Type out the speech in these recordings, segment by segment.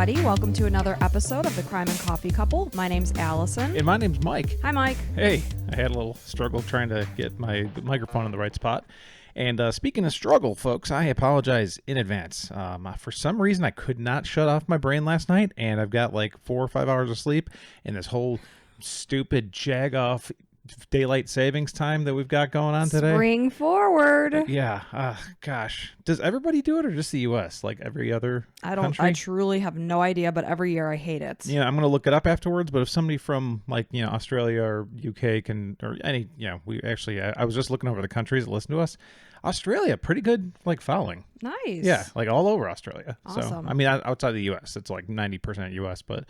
everybody. Welcome to another episode of the Crime and Coffee Couple. My name's Allison. And my name's Mike. Hi, Mike. Hey, I had a little struggle trying to get my microphone in the right spot. And speaking of struggle, folks, I apologize in advance. For some reason, I could not shut off my brain last night, and I've got like 4 or 5 hours of sleep, and this whole stupid jag-off daylight savings time that we've got going on today. Spring forward. Yeah. Gosh. Does everybody do it or just the U.S.? Like every other country? I truly have no idea, but every year I hate it. Yeah, I'm going to look it up afterwards, but if somebody from like, Australia or UK or any, I was just looking over the countries that listen to us. Australia, pretty good, like following. Nice. Yeah, like all over Australia. Awesome. So, I mean, outside the U.S., it's like 90% U.S., but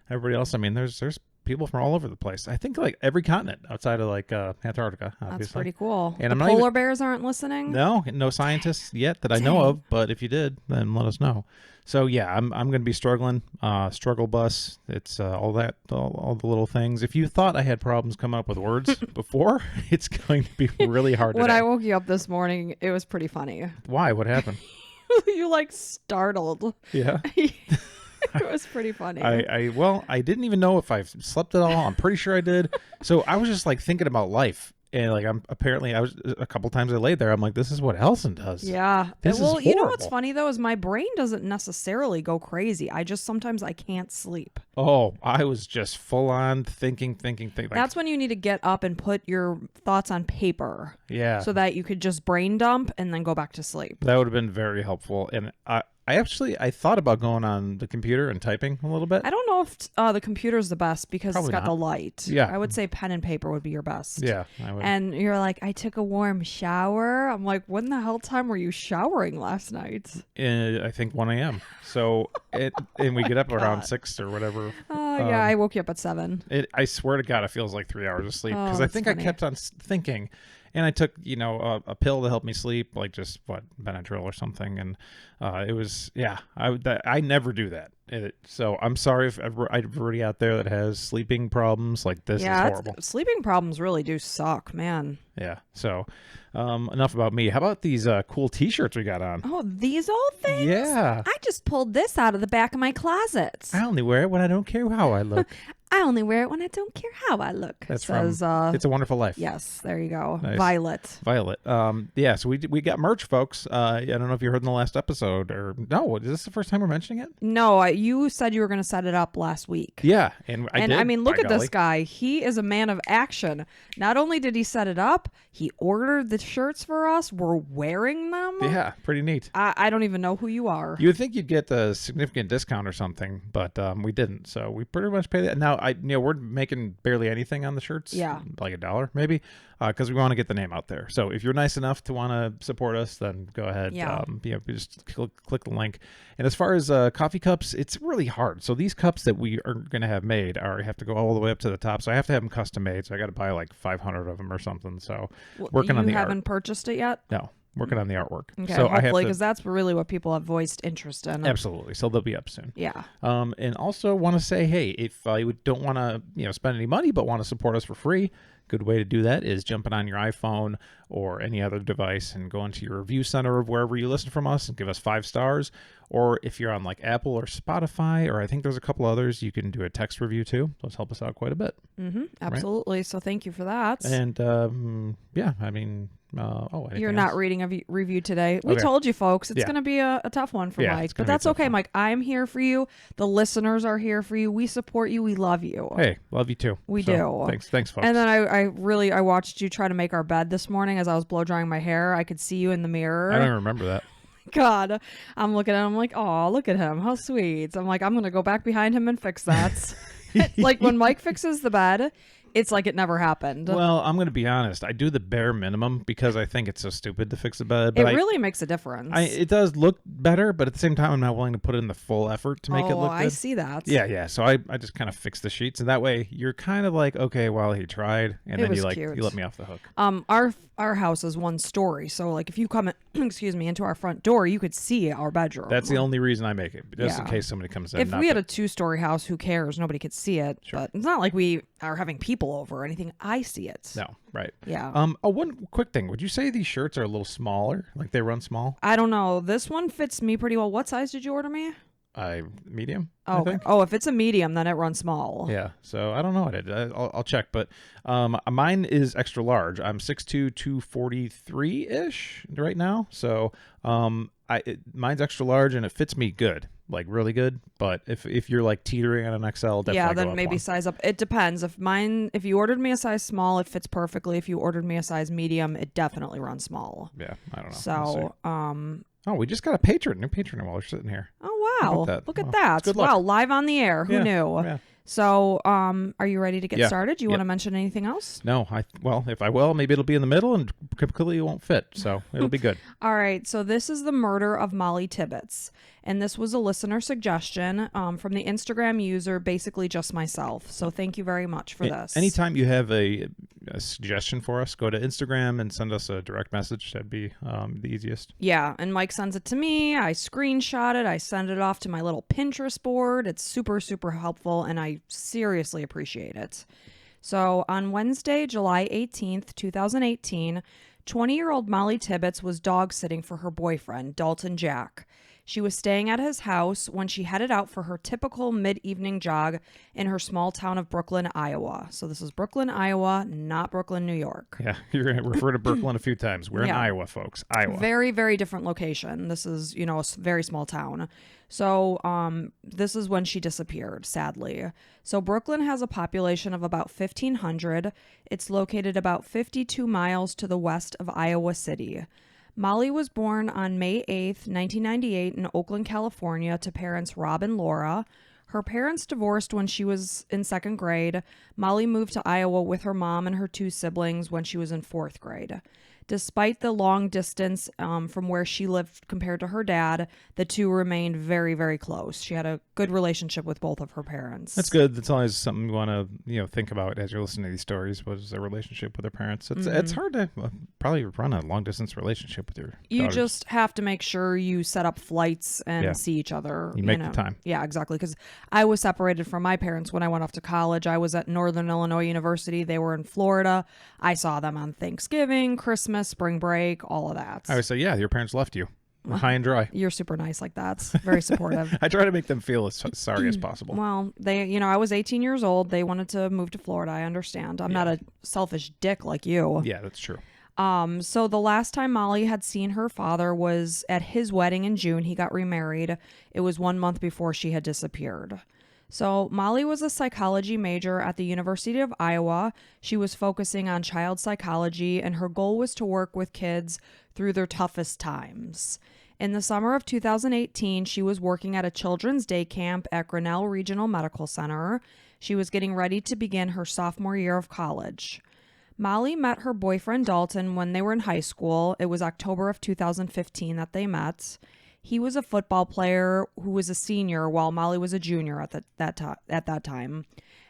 everybody else, I mean, there's people from all over the place. I think like every continent outside of like Antarctica, obviously. That's pretty cool. And the polar bears aren't listening? No scientists yet that I know of, but if you did, then let us know. So yeah, I'm going to be struggling. Struggle bus. It's all the little things. If you thought I had problems coming up with words before, it's going to be really hard When today. I woke you up this morning, it was pretty funny. Why? What happened? You like startled. Yeah. It was pretty funny. I didn't even know if I slept at all. I'm pretty sure I did. So I was just like thinking about life. And like I was a couple times I laid there. I'm like, this is what Allison does. Yeah. This is you know horrible. what's funny though is my brain doesn't necessarily go crazy. Sometimes I can't sleep. Oh, I was just full on thinking. Like, that's when you need to get up and put your thoughts on paper. Yeah. So that you could just brain dump and then go back to sleep. That would have been very helpful. And I thought about going on the computer and typing a little bit. I don't know if the computer's the best because Probably it's got not. the light. Yeah. I would say pen and paper would be your best. Yeah. I would. And you're like, I took a warm shower. I'm like, when the hell time were you showering last night? I think 1 a.m. So and we get up around 6 or whatever. Oh, yeah. I woke you up at 7. I swear to God, it feels like 3 hours of sleep because I that's think funny. I kept on thinking. And I took, a pill to help me sleep, like just Benadryl or something. And it was, I never do that. So I'm sorry if everybody out there that has sleeping problems, like this is horrible. Sleeping problems really do suck, man. Yeah. So enough about me. How about these cool T-shirts we got on? Oh, these old things? Yeah. I just pulled this out of the back of my closet. I only wear it when I don't care how I look. I only wear it when I don't care how I look. That's says, from It's a Wonderful Life. Yes, there you go. Nice. Violet. Yeah, so we got merch, folks. I don't know if you heard in the last episode or no. Is this the first time we're mentioning it? No, you said you were going to set it up last week. Yeah, and I did. I mean, look by at golly. this guy. He is a man of action. Not only did he set it up, he ordered the shirts for us. We're wearing them. Yeah, pretty neat. I don't even know who you are. You would think you'd get a significant discount or something, but we didn't. So we pretty much pay that. Now, we're making barely anything on the shirts. Yeah. Like $1 maybe, because we want to get the name out there. So if you're nice enough to want to support us, then go ahead. Yeah. Just click the link. And as far as coffee cups, it's really hard. So these cups that we are going to have made have to go all the way up to the top. So I have to have them custom made. So I got to buy like 500 of them or something. So working on the You haven't art. purchased it yet? No. Working on the artwork. Okay, so hopefully, because that's really what people have voiced interest in. Absolutely. So they'll be up soon. Yeah. And also want to say, hey, if you don't want to, spend any money but want to support us for free, good way to do that is jumping on your iPhone or any other device and go into your review center of wherever you listen from us and give us 5 stars. Or if you're on like Apple or Spotify, or I think there's a couple others, you can do a text review too. Those help us out quite a bit. Mm-hmm. Absolutely. Right? So thank you for that. And you're not else? reading a review today. We Okay. told you, folks, it's going to be a tough one for Mike, but that's okay, Mike. I'm here for you. The listeners are here for you. We support you. We love you. Hey, love you too. We do. Thanks, folks. And then I watched you try to make our bed this morning as I was blow drying my hair. I could see you in the mirror. I don't remember that. God, I'm looking at him like, oh, look at him. How sweet. I'm like, I'm going to go back behind him and fix that. Like when Mike fixes the bed, it's like it never happened. Well, I'm going to be honest. I do the bare minimum because I think it's so stupid to fix the bed. But it really makes a difference. It does look better, but at the same time, I'm not willing to put in the full effort to make it look good. I see that. Yeah. So I just kind of fix the sheets, and that way you're kind of like, okay, well, he tried, and then you let me off the hook. Our house is 1 story, so like if you come into our front door, you could see our bedroom. That's the only reason I make it, just in case somebody comes in. If we had a 2-story house, who cares? Nobody could see it. Sure. But it's not like we are having people over or anything. I see it. No, right. Yeah. One quick thing. Would you say these shirts are a little smaller? Like they run small? I don't know. This one fits me pretty well. What size did you order me? Medium. Oh, I think. oh, if it's a medium, then it runs small. Yeah, so I don't know what I'll check, but mine is extra large. I'm 6'2", 243-ish right now, so mine's extra large and it fits me good, like really good. But if you're like teetering on an XL, definitely Yeah, go then up maybe one. size up. It depends. If you ordered me a size small, it fits perfectly. If you ordered me a size medium, it definitely runs small. Yeah, I don't know. So, oh, we just got a new patron while we're sitting here. oh How wow, about that? look at Well, that! good luck. Wow, live on the air. Who Yeah, knew? yeah. So, are you ready to get Yeah. started? Do you Yep. want to mention anything else? No, if I will, maybe it'll be in the middle and completely won't fit, so it'll be good. All right, so this is the murder of Mollie Tibbets, and this was a listener suggestion from the Instagram user, basically just myself. So thank you very much for this. Anytime you have a suggestion for us, go to Instagram and send us a direct message. That'd be the easiest. Yeah, and Mike sends it to me. I screenshot it. I send it off to my little Pinterest board. It's super, super helpful, and I seriously appreciate it. So on Wednesday, July 18th, 2018, 20-year-old Mollie Tibbets was dog sitting for her boyfriend, Dalton Jack. She was staying at his house when she headed out for her typical mid-evening jog in her small town of Brooklyn, Iowa. So this is Brooklyn, Iowa, not Brooklyn, New York. Yeah, you're going to refer to Brooklyn a few times. We're in Yeah. Iowa, folks. Iowa. Very, very different location. This is, a very small town. So this is when she disappeared, sadly. So Brooklyn has a population of about 1,500. It's located about 52 miles to the west of Iowa City. Mollie was born on May 8th, 1998 in Oakland, California to parents Rob and Laura. Her parents divorced when she was in second grade. Mollie moved to Iowa with her mom and her two siblings when she was in fourth grade. Despite the long distance from where she lived compared to her dad, the two remained very, very close. She had a good relationship with both of her parents. That's good. That's always something you want to think about as you're listening to these stories. Was their relationship with their parents? It's hard to probably run a long distance relationship with your You daughters. just have to make sure you set up flights and see each other. You make the time. Yeah, exactly. Because I was separated from my parents when I went off to college. I was at Northern Illinois University. They were in Florida. I saw them on Thanksgiving, Christmas, spring break, all of that. I always say, yeah, your parents left you high and dry. You're super nice like that. Very supportive. I try to make them feel as sorry as possible. Well, I was 18 years old. They wanted to move to Florida. I understand. I'm not a selfish dick like you. Yeah, that's true. So the last time Mollie had seen her father was at his wedding in June. He got remarried. It was 1 month before she had disappeared. So Mollie was a psychology major at the University of Iowa. She was focusing on child psychology, and her goal was to work with kids through their toughest times. In the summer of 2018, she was working at a children's day camp at Grinnell Regional Medical Center. She was getting ready to begin her sophomore year of college. Mollie met her boyfriend Dalton when they were in high school. It was October of 2015 that they met. He was a football player who was a senior while Mollie was a junior at that time.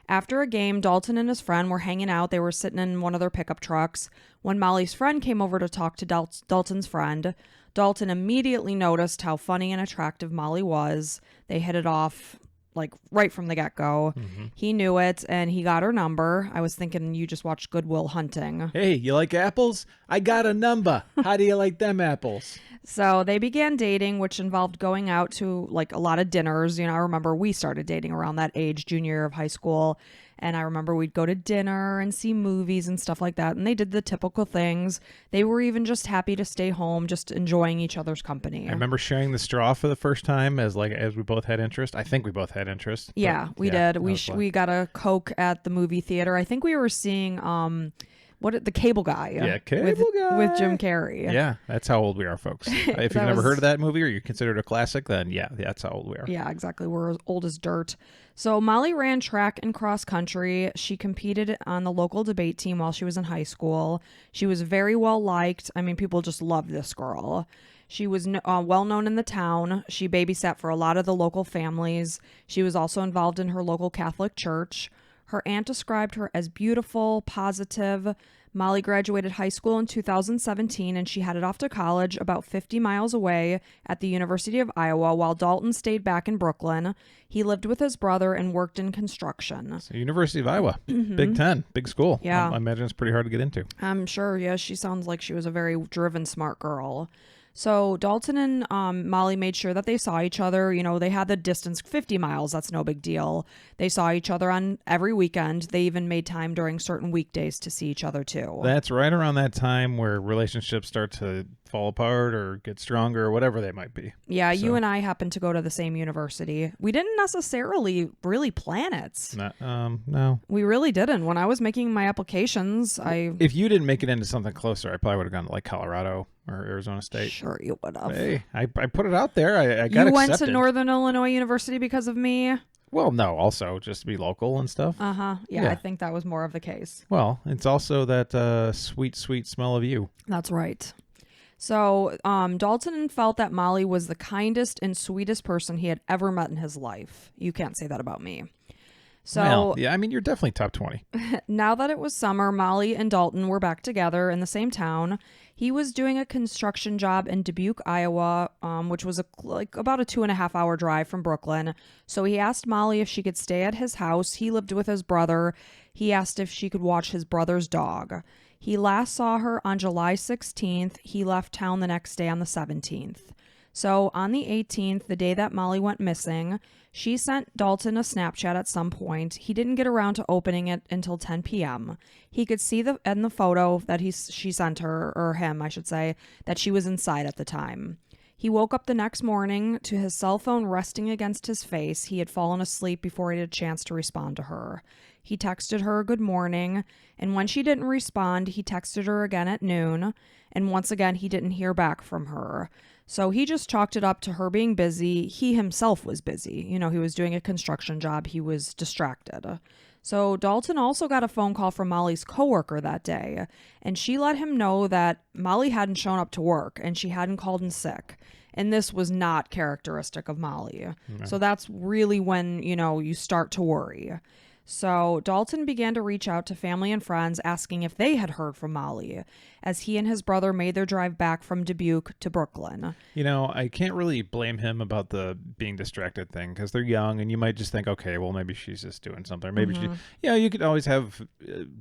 After a game, Dalton and his friend were hanging out. They were sitting in one of their pickup trucks when Mollie's friend came over to talk to Dalton's friend. Dalton immediately noticed how funny and attractive Mollie was. They hit it off like right from the get-go. Mm-hmm. He knew it, and he got her number. I was thinking you just watched Good Will Hunting. Hey, you like apples? I got a number. How do you like them apples? So they began dating, which involved going out to like a lot of dinners. I remember we started dating around that age, junior year of high school. And I remember we'd go to dinner and see movies and stuff like that. And they did the typical things. They were even just happy to stay home, just enjoying each other's company. I remember sharing the straw for the first time as we both had interest. I think we both had interest. Yeah, we did. We got a Coke at the movie theater. I think we were seeing the Cable Guy. Yeah, Cable Guy. With Jim Carrey. Yeah, that's how old we are, folks. If you've never heard of that movie or you consider it a classic, then yeah, that's how old we are. Yeah, exactly. We're as old as dirt. So Mollie ran track and cross country. She competed on the local debate team while she was in high school. She was very well liked. I mean, people just loved this girl. She was well known in the town. She babysat for a lot of the local families. She was also involved in her local Catholic church. Her aunt described her as beautiful, positive. Mollie graduated high school in 2017, and she headed off to college about 50 miles away at the University of Iowa, while Dalton stayed back in Brooklyn. He lived with his brother and worked in construction. So University of Iowa, Big Ten, big school. Yeah. I imagine it's pretty hard to get into. I'm sure, yeah. She sounds like she was a very driven, smart girl. So Dalton and Mollie made sure that they saw each other. You know, they had the distance 50 miles. That's no big deal. They saw each other on every weekend. They even made time during certain weekdays to see each other too. That's right around that time where relationships start to fall apart or get stronger or whatever they might be. Yeah, So- you and I happened to go to the same university. We didn't necessarily really plan it. No. We really didn't. When I was making my applications, If you didn't make it into something closer, I probably would have gone to like Colorado or Arizona State. sure you would have. Hey, I put it out there. I got You went accepted. to Northern Illinois University because of me? Well, no, also just to be local and stuff. Yeah, Yeah. I think that was more of the case. Well, it's also that sweet, sweet smell of you. That's right. So Dalton felt that Mollie was the kindest and sweetest person he had ever met in his life. You can't say that about me. So Well, yeah, I mean, you're definitely top 20. now that it was summer, Mollie and Dalton were back together in the same town. He was doing a construction job in Dubuque, Iowa, which was about a 2.5-hour drive from Brooklyn. So he asked Mollie if she could stay at his house. He lived with his brother. He asked if she could watch his brother's dog. He last saw her on July 16th. He left town the next day on the 17th. So on the 18th, the day that Mollie went missing, she sent Dalton a Snapchat at some point. He didn't get around to opening it until 10 p.m. He could see in the photo that she sent her, or him, I should say, that she was inside at the time. He woke up the next morning to his cell phone resting against his face. He had fallen asleep before he had a chance to respond to her. He texted her good morning, and when she didn't respond, he texted her again at noon, and once again, he didn't hear back from her. So he just chalked it up to her being busy. He himself was busy. You know, he was doing a construction job. He was distracted. So Dalton also got a phone call from Mollie's coworker that day, and she let him know that Mollie hadn't shown up to work and she hadn't called in sick. And this was not characteristic of Mollie. No. So that's really when, you start to worry. So Dalton began to reach out to family and friends asking if they had heard from Mollie as he and his brother made their drive back from Dubuque to Brooklyn. I can't really blame him about the being distracted thing because they're young and you might just think, okay, well, maybe she's just doing something. Maybe you could always have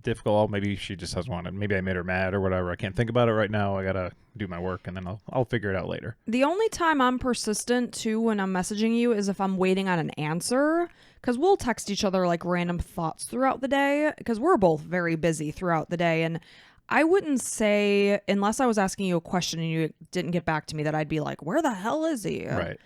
difficult, maybe she just doesn't want it. Maybe I made her mad or whatever. I can't think about it right now. I got to do my work and then I'll figure it out later. The only time I'm persistent too when I'm messaging you is if I'm waiting on an answer, because we'll text each other like random thoughts throughout the day because we're both very busy throughout the day. And I wouldn't say, unless I was asking you a question and you didn't get back to me, that I'd be like, where the hell is he? Right.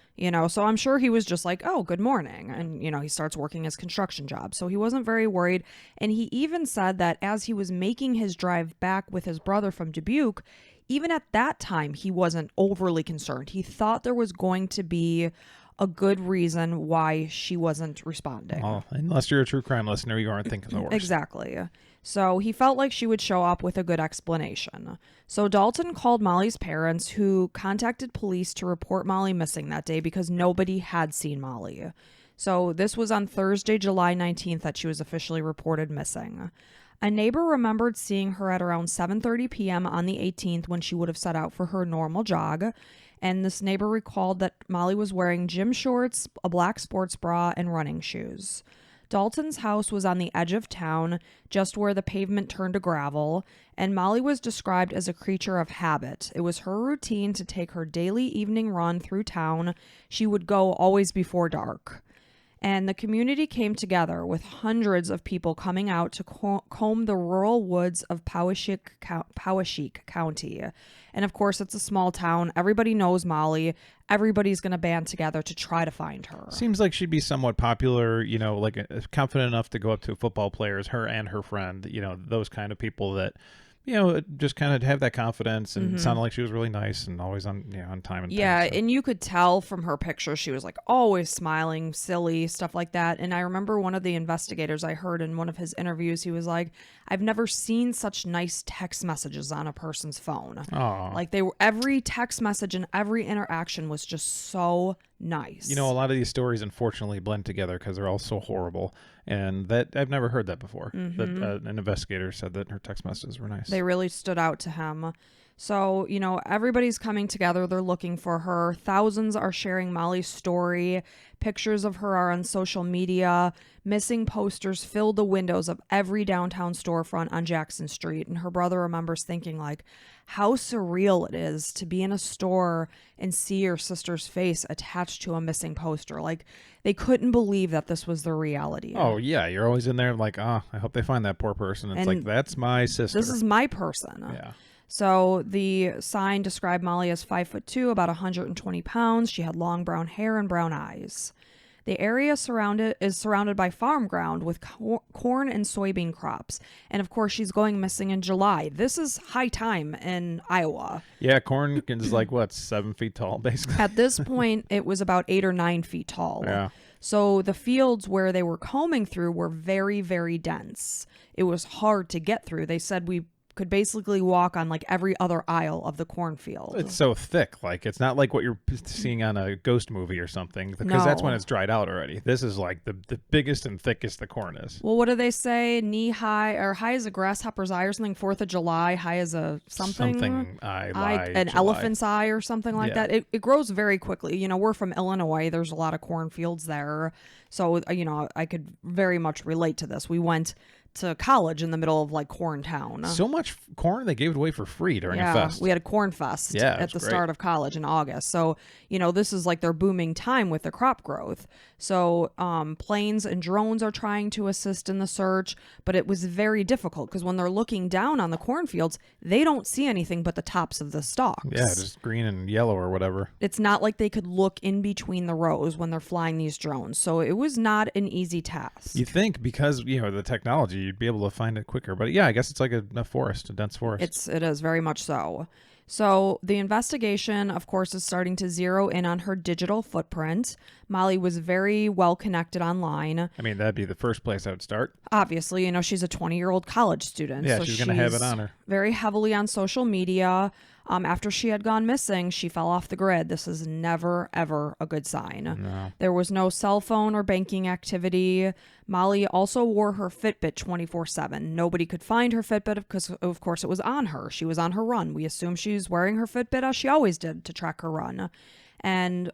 So I'm sure he was just like, oh, good morning. And, he starts working his construction job. So he wasn't very worried. And he even said that as he was making his drive back with his brother from Dubuque, even at that time, he wasn't overly concerned. He thought there was going to be a good reason why she wasn't responding. Well, unless you're a true crime listener, you aren't thinking the worst. Exactly. So he felt like she would show up with a good explanation. So Dalton called Mollie's parents, who contacted police to report Mollie missing that day because nobody had seen Mollie. So this was on Thursday, July 19th, that she was officially reported missing. A neighbor remembered seeing her at around 7:30 p.m. on the 18th when she would have set out for her normal jog. And this neighbor recalled that Mollie was wearing gym shorts, a black sports bra, and running shoes. Dalton's house was on the edge of town, just where the pavement turned to gravel, and Mollie was described as a creature of habit. It was her routine to take her daily evening run through town. She would go always before dark. And the community came together with hundreds of people coming out to comb the rural woods of Poweshiek County. And of course, it's a small town. Everybody knows Mollie. Everybody's going to band together to try to find her. Seems like she'd be somewhat popular, confident enough to go up to football players, her and her friend, those kind of people that, just kind of have that confidence and sounded like she was really nice and always on time and yeah, things, so. And you could tell from her picture she was like always smiling, silly, stuff like that. And I remember one of the investigators I heard in one of his interviews, he was like, I've never seen such nice text messages on a person's phone. Aww. Like every text message and every interaction was just so nice. A lot of these stories unfortunately blend together because they're all so horrible. And that I've never heard that before. That an investigator said that her text messages were nice. They really stood out to him. So, everybody's coming together. They're looking for her. Thousands are sharing Mollie's story. Pictures of her are on social media. Missing posters fill the windows of every downtown storefront on Jackson Street. And her brother remembers thinking, like, how surreal it is to be in a store and see your sister's face attached to a missing poster. Like, they couldn't believe that this was the reality. Oh, yeah. You're always in there like, I hope they find that poor person. It's like, that's my sister. This is my person. Yeah. So the sign described Mollie as 5'2", about 120 pounds. She had long brown hair and brown eyes. The area is surrounded by farm ground with corn and soybean crops. And of course, she's going missing in July. This is high time in Iowa. Yeah, corn is like, 7 feet tall, basically. At this point, it was about 8 or 9 feet tall. Yeah. So the fields where they were combing through were very, very dense. It was hard to get through. They said we could basically walk on like every other aisle of the cornfield. It's so thick. Like, it's not like what you're seeing on a ghost movie or something, because that's when it's dried out already. This is like the biggest and thickest the corn is. Well, what do they say? Knee high, or high as a grasshopper's eye or something. 4th of July, high as a something. An elephant's eye or something like that. It grows very quickly. We're from Illinois. There's a lot of cornfields there. So, I could very much relate to this. We went to college in the middle of like corn town. So much corn, they gave it away for free during a fest. We had a corn fest at the start of college in August. So, this is like their booming time with the crop growth. So planes and drones are trying to assist in the search, but it was very difficult because when they're looking down on the cornfields, they don't see anything but the tops of the stalks. Yeah, just green and yellow or whatever. It's not like they could look in between the rows when they're flying these drones. So it was not an easy task. You think because, the technology, you'd be able to find it quicker. But yeah, I guess it's like a forest, a dense forest. It is very much so. So the investigation, of course, is starting to zero in on her digital footprint. Mollie was very well connected online. I mean, that'd be the first place I would start. Obviously, she's a 20-year-old college student. Yeah, so she's going to have it on her. Very heavily on social media. After she had gone missing, she fell off the grid. This is never, ever a good sign. No. There was no cell phone or banking activity. Mollie also wore her Fitbit 24/7. Nobody could find her Fitbit because, of course, it was on her. She was on her run. We assume she's wearing her Fitbit as she always did to track her run. And,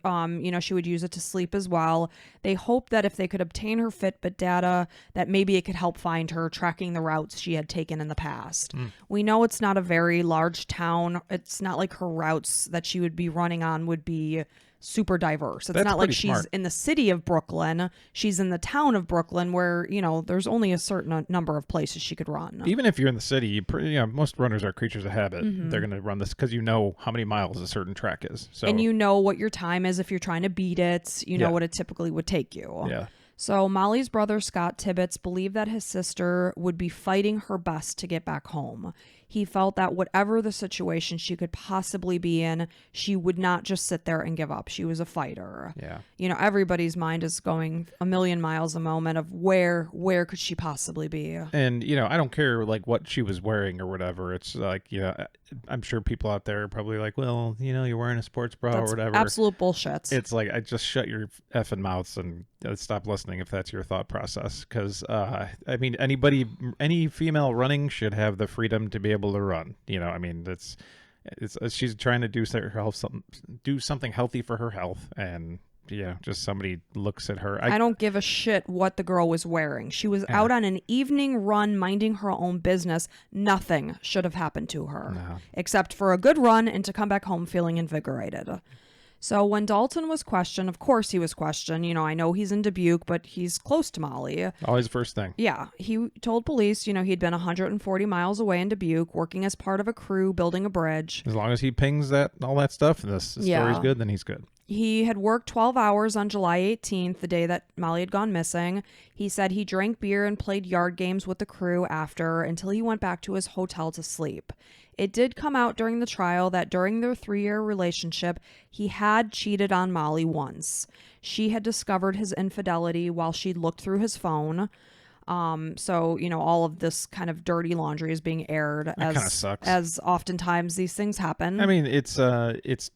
she would use it to sleep as well. They hoped that if they could obtain her Fitbit data, that maybe it could help find her, tracking the routes she had taken in the past. We know it's not a very large town. It's not like her routes that she would be running on would be super diverse. It's not like she's in the city of Brooklyn. She's in the town of Brooklyn where, there's only a certain number of places she could run. Even if you're in the city, most runners are creatures of habit. Mm-hmm. They're going to run this because how many miles a certain track is. So. And what your time is if you're trying to beat it. You know what it typically would take you. Yeah. So Mollie's brother, Scott Tibbets, believed that his sister would be fighting her best to get back home. He felt that whatever the situation she could possibly be in, she would not just sit there and give up. She was a fighter. Yeah. Everybody's mind is going a million miles a moment of where could she possibly be? And, I don't care like what she was wearing or whatever. It's like, I'm sure people out there are probably like, well, you're wearing a sports bra or whatever. Absolute bullshit. It's like, I just shut your effing mouths and stop listening if that's your thought process. Because, any female running should have the freedom to be able to run. It's she's trying to do something healthy for her health, and just somebody looks at her. I don't give a shit what the girl was wearing. She was out on an evening run minding her own business. Nothing should have happened to her except for a good run and to come back home feeling invigorated. So when Dalton was questioned, of course he was questioned. I know he's in Dubuque, but he's close to Mollie. Always first thing. Yeah. He told police, he'd been 140 miles away in Dubuque, working as part of a crew building a bridge. As long as he pings all that stuff and the story's good, then he's good. He had worked 12 hours on July 18th, the day that Mollie had gone missing. He said he drank beer and played yard games with the crew after until he went back to his hotel to sleep. It did come out during the trial that during their 3-year relationship, he had cheated on Mollie once. She had discovered his infidelity while she looked through his phone. So, all of this kind of dirty laundry is being aired That kind of sucks. as oftentimes these things happen. I mean, it's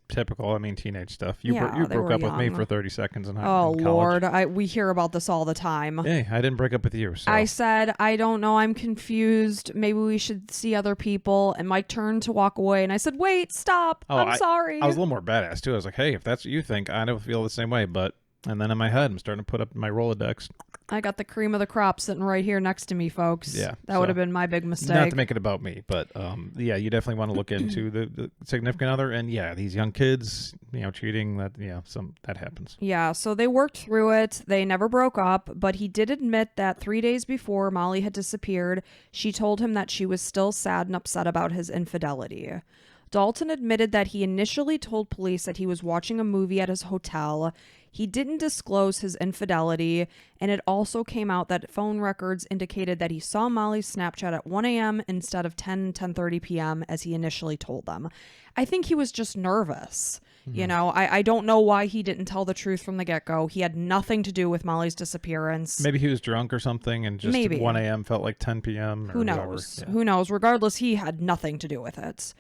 typical. I mean, teenage stuff. You they broke were up with me young. for 30 seconds in Oh, college. Lord. We hear about this all the time. Hey, I didn't break up with you. So. I said, I don't know. I'm confused. Maybe we should see other people. And Mike turned to walk away. And I said, wait, stop. I'm sorry. I was a little more badass, too. I was like, hey, if that's what you think, I don't feel the same way. But, and then in my head, I'm starting to put up my Rolodex. I got the cream of the crop sitting right here next to me, folks. Yeah. That would have been my big mistake. Not to make it about me, but yeah, you definitely want to look into the significant other. And yeah, these young kids, cheating, that happens. Yeah, so they worked through it. They never broke up, but he did admit that 3 days before Mollie had disappeared, she told him that she was still sad and upset about his infidelity. Dalton admitted that he initially told police that he was watching a movie at his hotel. He didn't disclose his infidelity, and it also came out that phone records indicated that he saw Mollie's Snapchat at 1 a.m. instead of 10:30 p.m. as he initially told them. I think he was just nervous. I don't know why he didn't tell the truth from the get-go. He had nothing to do with Mollie's disappearance. Maybe he was drunk or something and just Maybe. 1 a.m. felt like 10 p.m. Who knows? Yeah. Who knows? Regardless, he had nothing to do with it.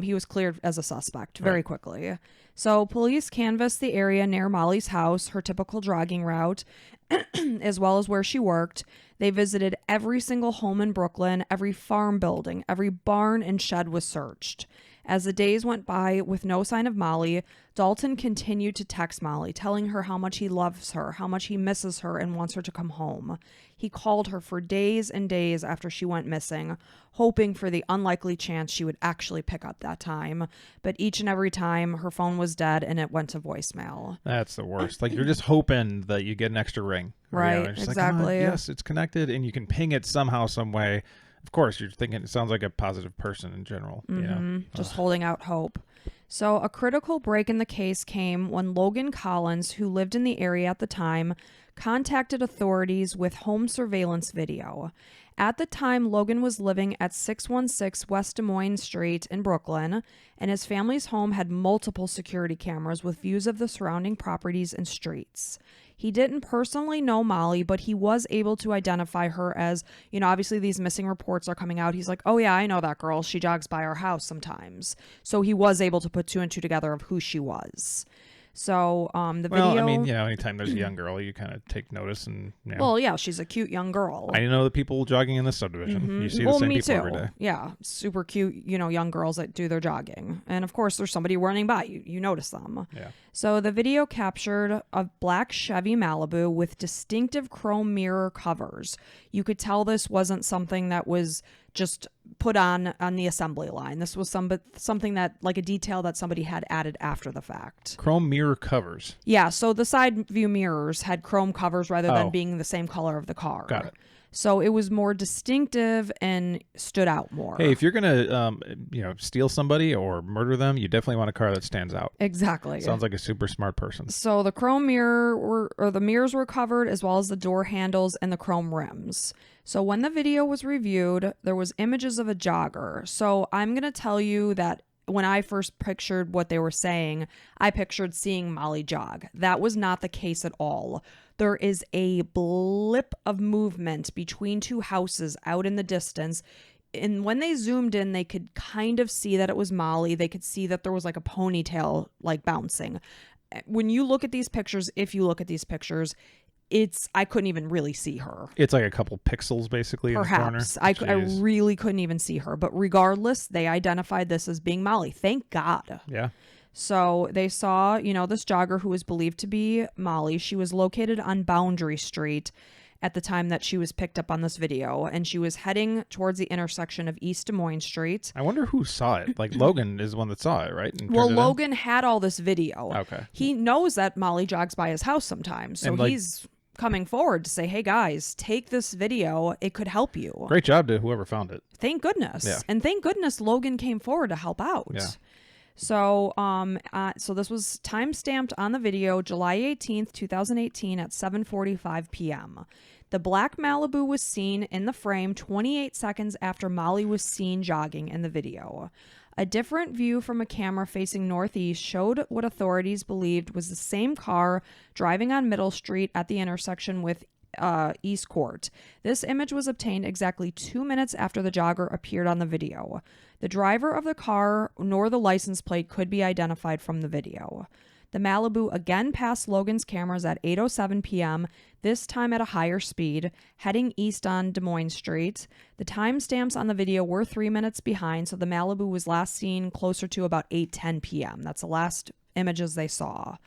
He was cleared as a suspect very quickly. So police canvassed the area near Mollie's house, her typical jogging route, as well as where she worked. They visited every single home in Brooklyn, every farm building, every barn and shed was searched. As the days went by with no sign of Mollie, Dalton continued to text Mollie, telling her how much he loves her, how much he misses her, and wants her to come home. He called her for days and days after she went missing, hoping for the unlikely chance she would actually pick up that time. But each and every time, her phone was dead and it went to voicemail. That's the worst. Like, you're just hoping that you get an extra ring. Right, exactly. Like, yes, it's connected, and you can ping it somehow, some way. Of course, you're thinking it sounds like a positive person in general. Just holding out hope. So a critical break in the case came when Logan Collins, who lived in the area at the time, contacted authorities with home surveillance video. At the time, Logan was living at 616 West Des Moines Street in Brooklyn, and his family's home had multiple security cameras with views of the surrounding properties and streets. He didn't personally know Mollie, but he was able to identify her as, obviously these missing reports are coming out. He's like, oh yeah, I know that girl. She jogs by our house sometimes. So he was able to put two and two together of who she was. So the video. Well, I mean, anytime there's a young girl, you kind of take notice and. Well, yeah, she's a cute young girl. I know the people jogging in this subdivision. You see the same people every day. Yeah, super cute, young girls that do their jogging, and of course, there's somebody running by you. You notice them. Yeah. So the video captured a black Chevy Malibu with distinctive chrome mirror covers. You could tell this wasn't something that was just put on the assembly line. This was something that, like a detail that somebody had added after the fact. Chrome mirror covers. Yeah, so the side view mirrors had chrome covers rather than being the same color of the car. Got it. So it was more distinctive and stood out more. Hey, if you're gonna, steal somebody or murder them, you definitely want a car that stands out. Exactly. Sounds like a super smart person. So the chrome the mirrors were covered, as well as the door handles and the chrome rims. So when the video was reviewed, there was images of a jogger. So I'm gonna tell you that when I first pictured what they were saying, I pictured seeing Mollie jog. That was not the case at all. There is a blip of movement between two houses out in the distance. And when they zoomed in, they could kind of see that it was Mollie. They could see that there was like a ponytail like bouncing. When you look at these pictures, if you look at these pictures, I couldn't even really see her. It's like a couple pixels basically. Perhaps. In the corner. I really couldn't even see her. But regardless, they identified this as being Mollie. Thank God. Yeah. So they saw, this jogger who was believed to be Mollie. She was located on Boundary Street at the time that she was picked up on this video, and she was heading towards the intersection of East Des Moines Street. I wonder who saw it. Like, Logan is the one that saw it, right? Well, Logan had all this video. Okay. He knows that Mollie jogs by his house sometimes, so he's coming forward to say, hey guys, take this video. It could help you. Great job to whoever found it. Thank goodness. Yeah. And thank goodness Logan came forward to help out. Yeah. So, so this was time stamped on the video, July 18th, 2018 at 7:45 p.m. The black Malibu was seen in the frame 28 seconds after Mollie was seen jogging in the video. A different view from a camera facing northeast showed what authorities believed was the same car driving on Middle Street at the intersection with East Court. This image was obtained exactly 2 minutes after the jogger appeared on the video. The driver of the car nor the license plate could be identified from the video. The Malibu again passed Logan's cameras at 8:07 p.m., this time at a higher speed, heading east on Des Moines Street. The timestamps on the video were 3 minutes behind, so the Malibu was last seen closer to about 8:10 p.m. That's the last images they saw.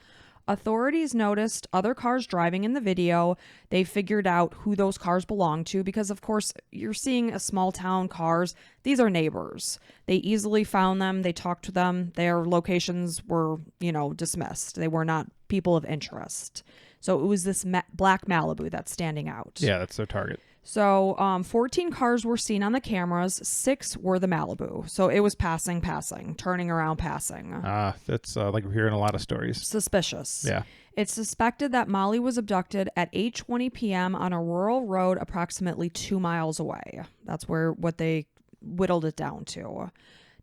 Authorities noticed other cars driving in the video. They figured out who those cars belonged to because, of course, you're seeing a small town cars. These are neighbors. They easily found them. They talked to them. Their locations were, dismissed. They were not people of interest. So it was this black Malibu that's standing out. Yeah, that's their target. So 14 cars were seen on the cameras. 6 were the Malibu. So it was passing, turning around, passing. That's like we're hearing a lot of stories. Suspicious. Yeah. It's suspected that Mollie was abducted at 8:20 p.m. on a rural road approximately 2 miles away. That's what they whittled it down to.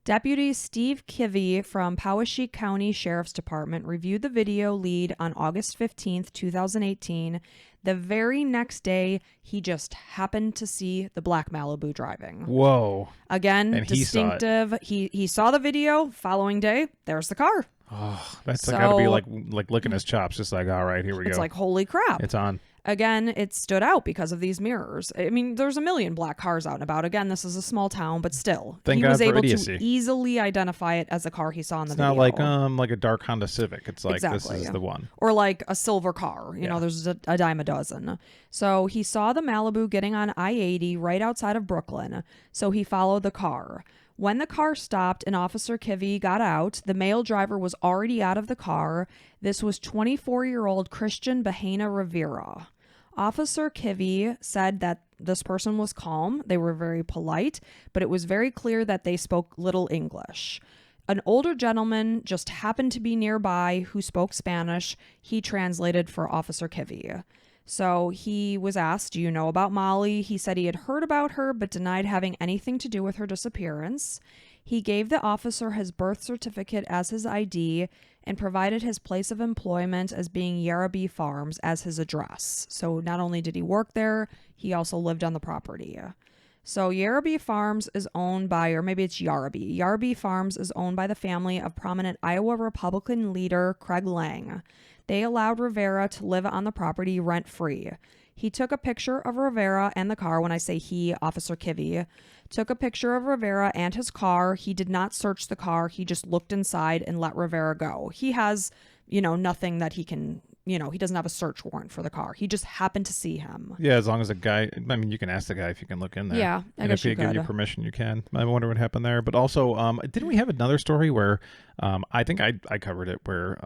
Deputy Steve Kivy from Poweshiek County Sheriff's Department reviewed the video lead on August 15th, 2018. The very next day, he just happened to see the black Malibu driving. Whoa. Again, and distinctive. He saw the video. Following day, there's the car. Oh, that's got to be like licking his chops. Just like, all right, here we go. It's like, holy crap. It's on. Again, it stood out because of these mirrors. I mean, there's a million black cars out and about. Again, this is a small town, but still. Thank he God was for able idiocy. to easily identify it as the car he saw in the video. It's not like a dark Honda Civic. It's like, exactly. This is the one. Or like a silver car. You know, there's a dime a dozen. So he saw the Malibu getting on I-80 right outside of Brooklyn. So he followed the car. When the car stopped and Officer Kivy got out, the male driver was already out of the car. This was 24-year-old Christian Bahena Rivera. Officer Kivy said that this person was calm. They were very polite, but it was very clear that they spoke little English. An older gentleman just happened to be nearby who spoke Spanish. He translated for Officer Kivy. So he was asked, do you know about Mollie? He said he had heard about her, but denied having anything to do with her disappearance. He gave the officer his birth certificate as his ID and provided his place of employment as being Yarrabee Farms as his address. So not only did he work there, he also lived on the property. So Yarrabee Farms is owned by, or maybe it's Yarrabee. Yarrabee Farms is owned by the family of prominent Iowa Republican leader Craig Lang. They allowed Rivera to live on the property rent-free. He took a picture of Rivera and the car. When I say he, Officer Kivy took a picture of Rivera and his car. He did not search the car. He just looked inside and let Rivera go. He has, nothing that he can, he doesn't have a search warrant for the car. He just happened to see him. Yeah, as long as the guy, you can ask the guy if you can look in there. Yeah, I guess if he give you permission, you can. I wonder what happened there. But also, didn't we have another story where, I think I covered it, where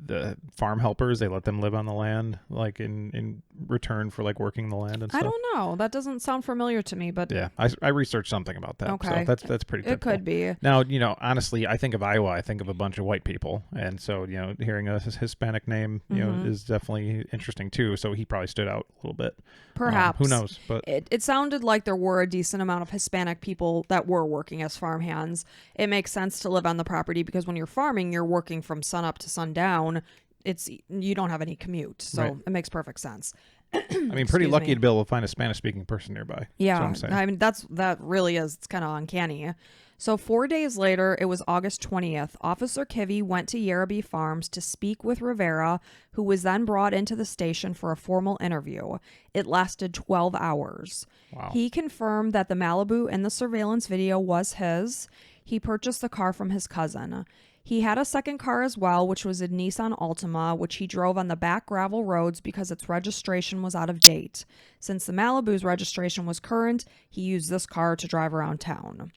the farm helpers, they let them live on the land, like in return for like working the land and stuff? I don't know. That doesn't sound familiar to me, but yeah, I researched something about that. Okay. So that's pretty typical. It could be. Now, honestly, I think of Iowa, I think of a bunch of white people. And so, hearing a Hispanic name, is definitely interesting too. So he probably stood out a little bit. Perhaps. Who knows? But it sounded like there were a decent amount of Hispanic people that were working as farmhands. It makes sense to live on the property because when you're farming, you're working from sun up to sundown. You don't have any commute. So right. It makes perfect sense. Pretty lucky to be able to find a Spanish-speaking person nearby. Yeah, that's what I'm saying. that really is. It's kind of uncanny. So 4 days later, it was August 20th. Officer Kivy went to Yarrabee Farms to speak with Rivera, who was then brought into the station for a formal interview. It lasted 12 hours. Wow. He confirmed that the Malibu in the surveillance video was his. He purchased the car from his cousin. He had a second car as well, which was a Nissan Altima, which he drove on the back gravel roads because its registration was out of date. Since the Malibu's registration was current, he used this car to drive around town.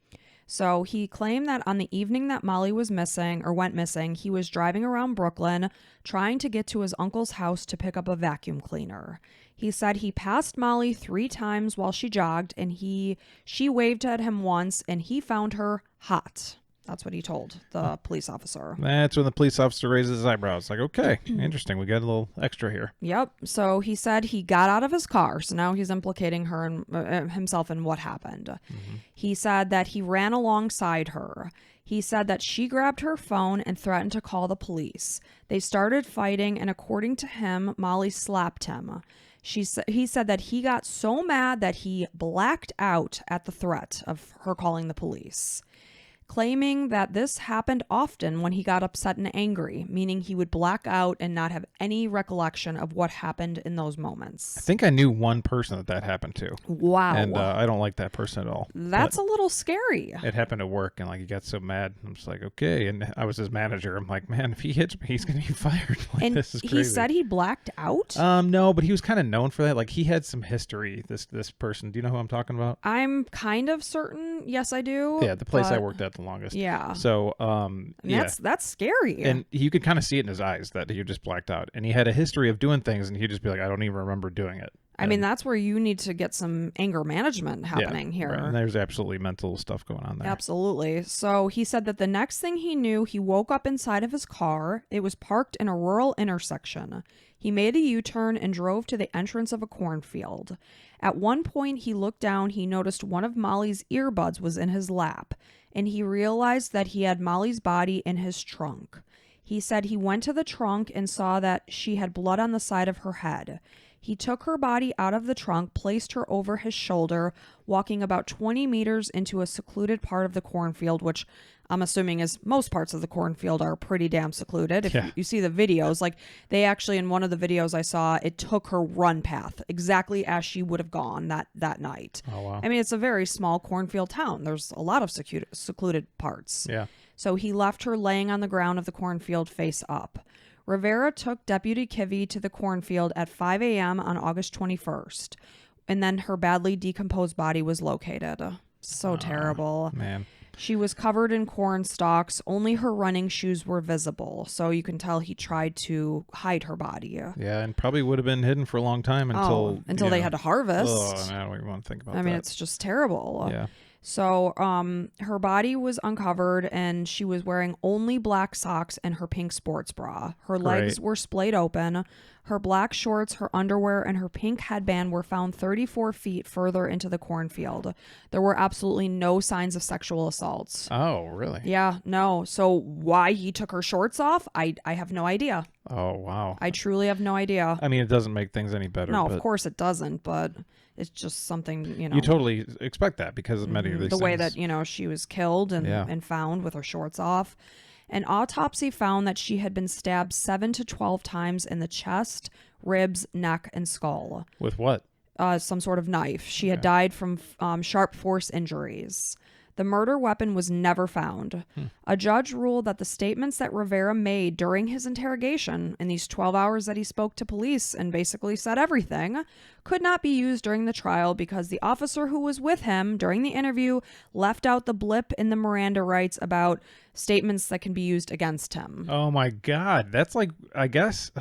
So he claimed that on the evening that Mollie was missing or went missing, he was driving around Brooklyn trying to get to his uncle's house to pick up a vacuum cleaner. He said he passed Mollie 3 times while she jogged and she waved at him once and he found her hot. That's what he told the police officer. That's when the police officer raises his eyebrows. Like, okay, interesting. We got a little extra here. Yep. So he said he got out of his car. So now he's implicating her and himself in what happened. Mm-hmm. He said that he ran alongside her. He said that she grabbed her phone and threatened to call the police. They started fighting, and according to him, Mollie slapped him. He said that he got so mad that he blacked out at the threat of her calling the police, claiming that this happened often when he got upset and angry, meaning he would black out and not have any recollection of what happened in those moments. I think I knew one person that happened to. Wow. And I don't like that person at all. That's a little scary. It happened at work, and like he got so mad. I'm just like, okay. And I was his manager. I'm like, man, if he hits me, he's gonna be fired. Like, And this is crazy. he said he blacked out? No, but he was kind of known for that. Like he had some history. This person. Do you know who I'm talking about? I'm kind of certain. Yes, I do. Yeah, the place I worked at the longest. Yeah. So, yeah. That's scary. And you could kind of see it in his eyes that he just blacked out. And he had a history of doing things, and he'd just be like, I don't even remember doing it. I mean, that's where you need to get some anger management happening here. Right. And there's absolutely mental stuff going on there. Absolutely. So he said that the next thing he knew, he woke up inside of his car. It was parked in a rural intersection. He made a U-turn and drove to the entrance of a cornfield. At one point, he looked down. He noticed one of Mollie's earbuds was in his lap, and he realized that he had Mollie's body in his trunk. He said he went to the trunk and saw that she had blood on the side of her head. He took her body out of the trunk, placed her over his shoulder, walking about 20 meters into a secluded part of the cornfield, which I'm assuming is most parts of the cornfield are pretty damn secluded. If you see the videos, like they actually, in one of the videos I saw, it took her run path exactly as she would have gone that night. Oh, wow. I mean, it's a very small cornfield town. There's a lot of secluded parts. Yeah. So he left her laying on the ground of the cornfield face up. Rivera took Deputy Kivy to the cornfield at 5 a.m. on August 21st, and then her badly decomposed body was located. So terrible. Man. She was covered in corn stalks. Only her running shoes were visible, so you can tell he tried to hide her body. Yeah, and probably would have been hidden for a long time until they had to harvest. Oh, man, I don't even want to think about that. I mean, it's just terrible. Yeah. So her body was uncovered, and she was wearing only black socks and her pink sports bra. Her legs were splayed open. Her black shorts, her underwear, and her pink headband were found 34 feet further into the cornfield. There were absolutely no signs of sexual assaults. Oh, really? Yeah, no. So why he took her shorts off, I have no idea. Oh, wow. I truly have no idea. I mean, it doesn't make things any better. No, of course it doesn't, but it's just something, You totally expect that because of many of these the things. way that, she was killed and found with her shorts off. An autopsy found that she had been stabbed 7 to 12 times in the chest, ribs, neck, and skull. With what? Some sort of knife. She had died from sharp force injuries. The murder weapon was never found. A judge ruled that the statements that Rivera made during his interrogation, in these 12 hours that he spoke to police and basically said everything, could not be used during the trial because the officer who was with him during the interview left out the blip in the Miranda rights about statements that can be used against him. Oh, my God. That's like, I guess,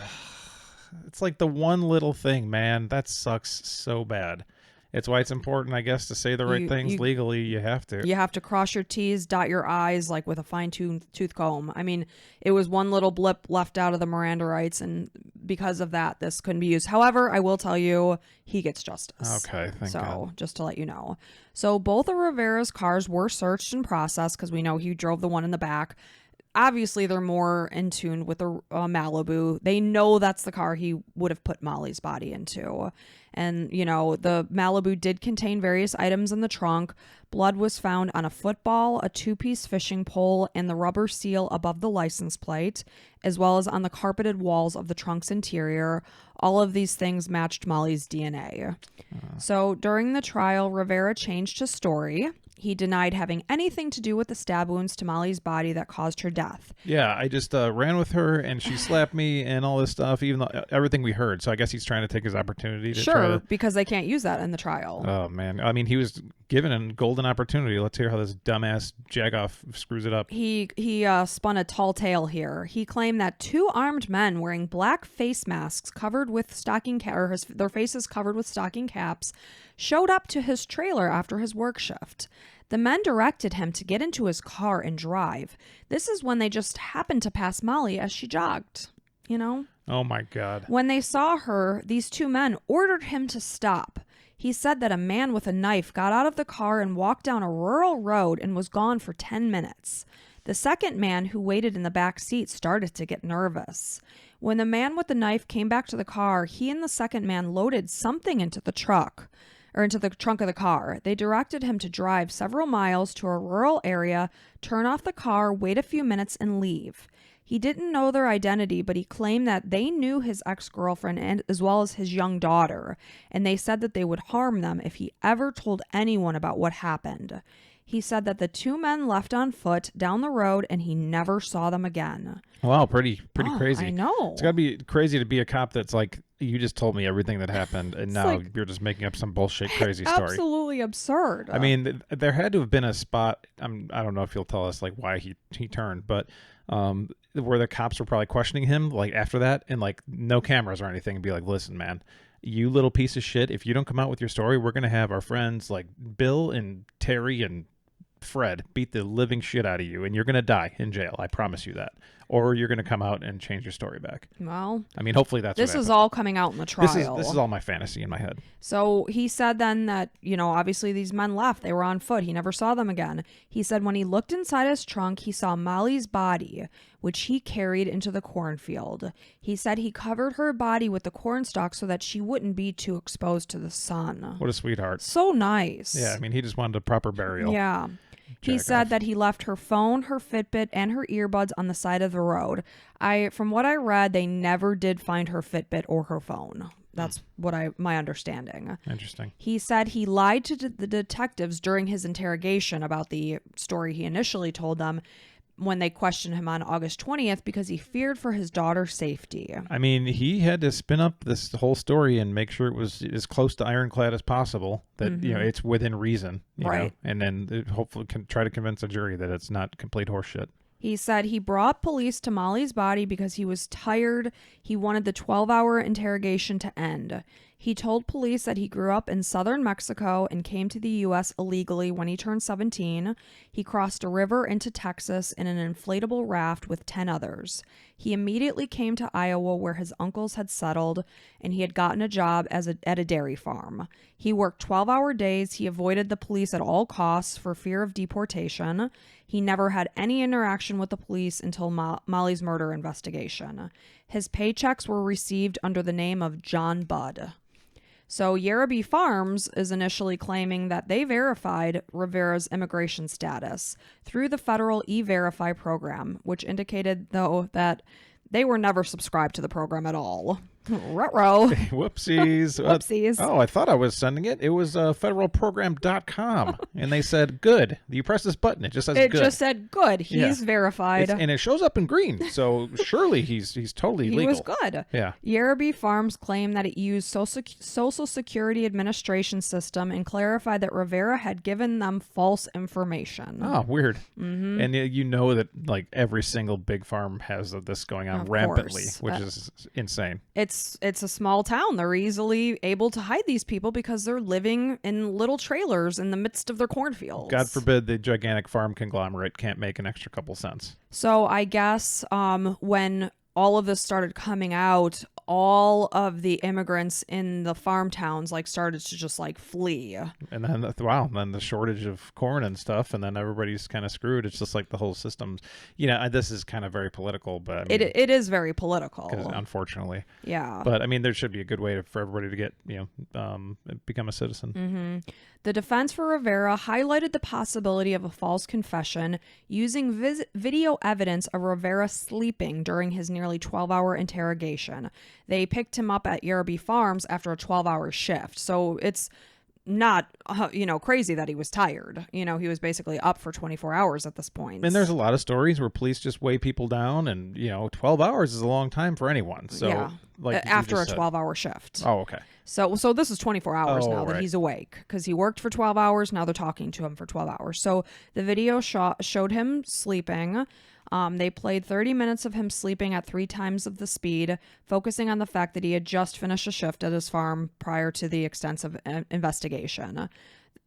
it's like the one little thing, man. That sucks so bad. It's why it's important, I guess, to say the right things legally. You have to. You have to cross your T's, dot your I's, like with a fine-tooth comb. I mean, it was one little blip left out of the Miranda rights, and because of that, this couldn't be used. However, I will tell you, he gets justice. Okay, thank God. Just to let you know. So both of Rivera's cars were searched and processed because we know he drove the one in the back. Obviously, they're more in tune with the Malibu. They know that's the car he would have put Mollie's body into. And, the Malibu did contain various items in the trunk. Blood was found on a football, a 2-piece fishing pole, and the rubber seal above the license plate, as well as on the carpeted walls of the trunk's interior. All of these things matched Mollie's DNA. So during the trial, Rivera changed his story. He denied having anything to do with the stab wounds to Mollie's body that caused her death. Yeah, I just ran with her and she slapped me and all this stuff, even though everything we heard. So I guess he's trying to take his opportunity to try to... because they can't use that in the trial. Oh, man. I mean, he was given a golden opportunity. Let's hear how this dumbass jagoff screws it up. He spun a tall tale here. He claimed that 2 armed men wearing black face masks covered with their faces covered with stocking caps showed up to his trailer after his work shift. The men directed him to get into his car and drive. This is when they just happened to pass Mollie as she jogged, Oh, my God. When they saw her, these 2 men ordered him to stop. He said that a man with a knife got out of the car and walked down a rural road and was gone for 10 minutes. The second man who waited in the back seat started to get nervous. When the man with the knife came back to the car, he and the second man loaded something into the truck, or into the trunk of the car. They directed him to drive several miles to a rural area, turn off the car, wait a few minutes, and leave. He didn't know their identity, but he claimed that they knew his ex-girlfriend and as well as his young daughter, and they said that they would harm them if he ever told anyone about what happened. He said that the two men left on foot down the road and he never saw them again. Wow, pretty crazy. I know. It's got to be crazy to be a cop that's like, you just told me everything that happened, and now like, you're just making up some bullshit crazy story. Absolutely absurd. I mean, there had to have been a spot, I don't know if you'll tell us like why he turned, but where the cops were probably questioning him like after that, and like no cameras or anything, and be like, listen, man, you little piece of shit, if you don't come out with your story, we're going to have our friends like Bill and Terry and Fred beat the living shit out of you, and you're going to die in jail. I promise you that. Or you're going to come out and change your story back. Well, I mean, hopefully that's this what is happened. all coming out in the trial. This is all my fantasy in my head. So he said then that, obviously these men left. They were on foot. He never saw them again. He said when he looked inside his trunk, he saw Mollie's body, which he carried into the cornfield. He said he covered her body with the corn stalk so that she wouldn't be too exposed to the sun. What a sweetheart. So nice. Yeah, I mean, he just wanted a proper burial. Yeah. He said that he left her phone, her Fitbit, and her earbuds on the side of the road. From what I read, they never did find her Fitbit or her phone. That's my understanding. Interesting. He said he lied to the detectives during his interrogation about the story he initially told them when they questioned him on August 20th because he feared for his daughter's safety. I mean, he had to spin up this whole story and make sure it was as close to ironclad as possible, that it's within reason, you know, and then hopefully can try to convince a jury that it's not complete horseshit. He said he brought police to Mollie's body because he was tired. He wanted the 12-hour interrogation to end. He told police that he grew up in southern Mexico and came to the U.S. illegally when he turned 17. He crossed a river into Texas in an inflatable raft with 10 others. He immediately came to Iowa where his uncles had settled, and he had gotten a job at a dairy farm. He worked 12-hour days. He avoided the police at all costs for fear of deportation. He never had any interaction with the police until Mollie's murder investigation. His paychecks were received under the name of John Budd. So Yerraby Farms is initially claiming that they verified Rivera's immigration status through the federal E-Verify program, which indicated, though, that they were never subscribed to the program at all. Ruh-roh. Whoopsies. Whoopsies. Oh, I thought I was sending it. It was federalprogram.com. And they said, good. You press this button. It just says good. It just said good. He's verified. And it shows up in green. So surely he's totally legal. He was good. Yeah. Yerraby Farms claimed that it used Social Security Administration system and clarified that Rivera had given them false information. Oh, weird. Mm-hmm. And you know that like every single big farm has this going on rampantly, which is insane. It's a small town. They're easily able to hide these people because they're living in little trailers in the midst of their cornfields. God forbid the gigantic farm conglomerate can't make an extra couple cents. So I guess when all of this started coming out, all of the immigrants in the farm towns started to just flee. And then then the shortage of corn and stuff, and then everybody's kind of screwed. It's just like the whole system's, this is kind of very political, but I mean, it is very political, unfortunately. Yeah. But I mean, there should be a good way for everybody to get, become a citizen. Mm-hmm. The defense for Rivera highlighted the possibility of a false confession using video evidence of Rivera sleeping during his nearly 12-hour interrogation. They picked him up at Yerraby Farms after a 12-hour shift. So it's not, crazy that he was tired. He was basically up for 24 hours at this point. And there's a lot of stories where police just weigh people down, and 12 hours is a long time for anyone. So yeah. After a 12-hour shift. Oh, okay. So this is 24 hours now that he's awake because he worked for 12 hours. Now they're talking to him for 12 hours. So the video showed him sleeping. They played 30 minutes of him sleeping at 3 times of the speed, focusing on the fact that he had just finished a shift at his farm prior to the extensive investigation.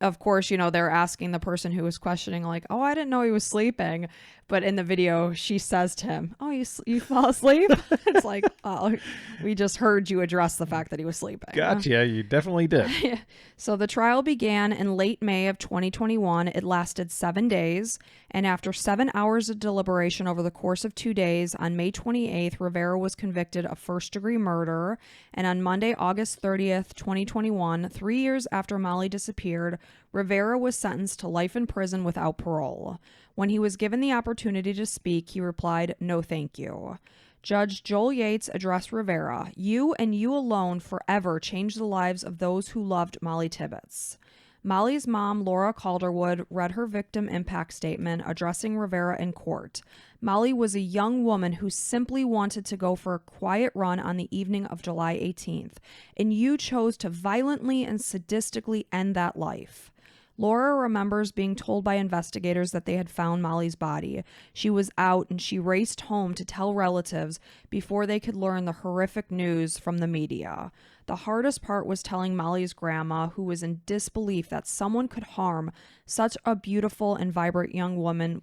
of course, they're asking the person who was questioning, like, oh, I didn't know he was sleeping. But in the video, she says to him, oh, you fall asleep? It's like, oh, we just heard you address the fact that he was sleeping. Gotcha. You definitely did. So the trial began in late May of 2021. It lasted 7 days. And after 7 hours of deliberation over the course of 2 days, on May 28th, Rivera was convicted of first-degree murder. And on Monday, August 30th, 2021, 3 years after Mollie disappeared, Rivera was sentenced to life in prison without parole. When he was given the opportunity to speak, he replied, "No, thank you." Judge Joel Yates addressed Rivera. "You and you alone forever changed the lives of those who loved Mollie Tibbets." Mollie's mom, Laura Calderwood, read her victim impact statement addressing Rivera in court. Mollie was a young woman who simply wanted to go for a quiet run on the evening of July 18th, and you chose to violently and sadistically end that life. Laura remembers being told by investigators that they had found Mollie's body. She was out and she raced home to tell relatives before they could learn the horrific news from the media. The hardest part was telling Mollie's grandma, who was in disbelief that someone could harm such a beautiful and vibrant young woman,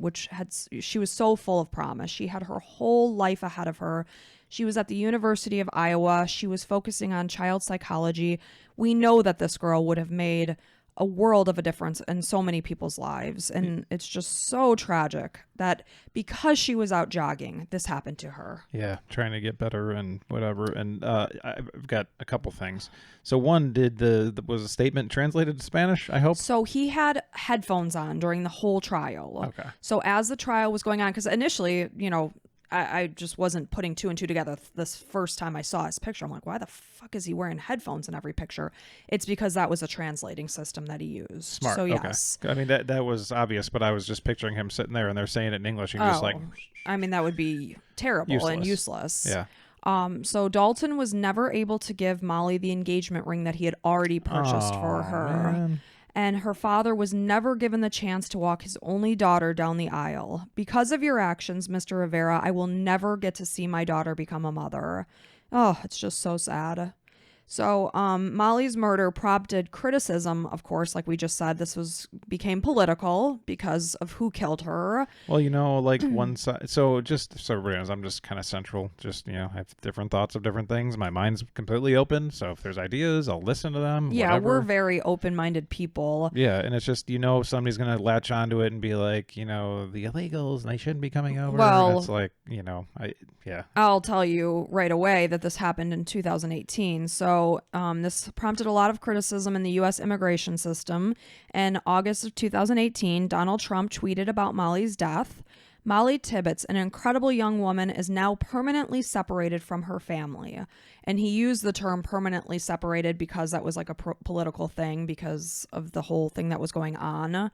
she was so full of promise. She had her whole life ahead of her. She was at the University of Iowa. She was focusing on child psychology. We know that this girl would have made a world of a difference in so many people's lives. And it's just so tragic that because she was out jogging, this happened to her. Yeah, trying to get better and whatever. And I've got a couple things. So one, was a statement translated to Spanish, I hope? So he had headphones on during the whole trial. Okay. So as the trial was going on, because initially, I just wasn't putting two and two together. This first time I saw his picture, I'm like, why the fuck is he wearing headphones in every picture? It's because that was a translating system that he used. Smart. So yes. Okay. I mean, that was obvious, but I was just picturing him sitting there and they're saying it in English and just like... I mean, that would be terrible and useless. Yeah. So Dalton was never able to give Mollie the engagement ring that he had already purchased for her. Man. And her father was never given the chance to walk his only daughter down the aisle. "Because of your actions, Mr. Rivera, I will never get to see my daughter become a mother." Oh, it's just so sad. So Mollie's murder prompted criticism, of course, like we just said. This became political because of who killed her. Well, like one side. So just so everybody knows, I'm just kind of central. Just, I have different thoughts of different things. My mind's completely open. So if there's ideas, I'll listen to them. Yeah, whatever. we're very open-minded people. Yeah, and it's just, somebody's going to latch onto it and be like, the illegals, and they shouldn't be coming over. Well, and it's like, I'll tell you right away that this happened in 2018. So this prompted a lot of criticism in the U.S. immigration system. In August of 2018, Donald Trump tweeted about Mollie's death. "Mollie Tibbets, an incredible young woman, is now permanently separated from her family." And he used the term permanently separated because that was like a political thing because of the whole thing that was going on.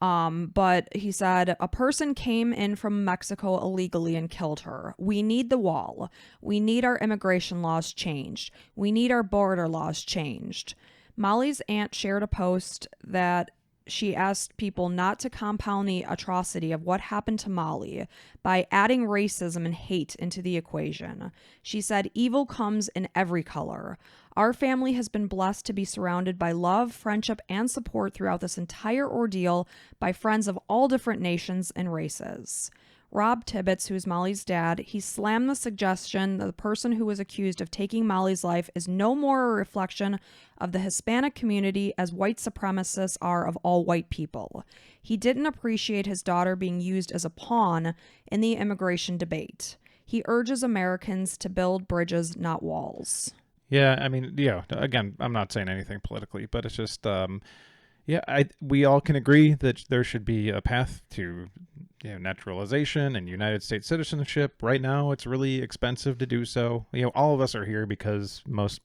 But he said, "A person came in from Mexico illegally and killed her. We need the wall. We need our immigration laws changed. We need our border laws changed." Mollie's aunt shared a post that she asked people not to compound the atrocity of what happened to Mollie by adding racism and hate into the equation. She said, "Evil comes in every color. Our family has been blessed to be surrounded by love, friendship, and support throughout this entire ordeal by friends of all different nations and races." Rob Tibbets, who's Mollie's dad, he slammed the suggestion that the person who was accused of taking Mollie's life is no more a reflection of the Hispanic community as white supremacists are of all white people. He didn't appreciate his daughter being used as a pawn in the immigration debate. He urges Americans to build bridges, not walls. Yeah, I mean, again, I'm not saying anything politically, but it's just, we all can agree that there should be a path to naturalization and United States citizenship. Right now, it's really expensive to do so. All of us are here because most,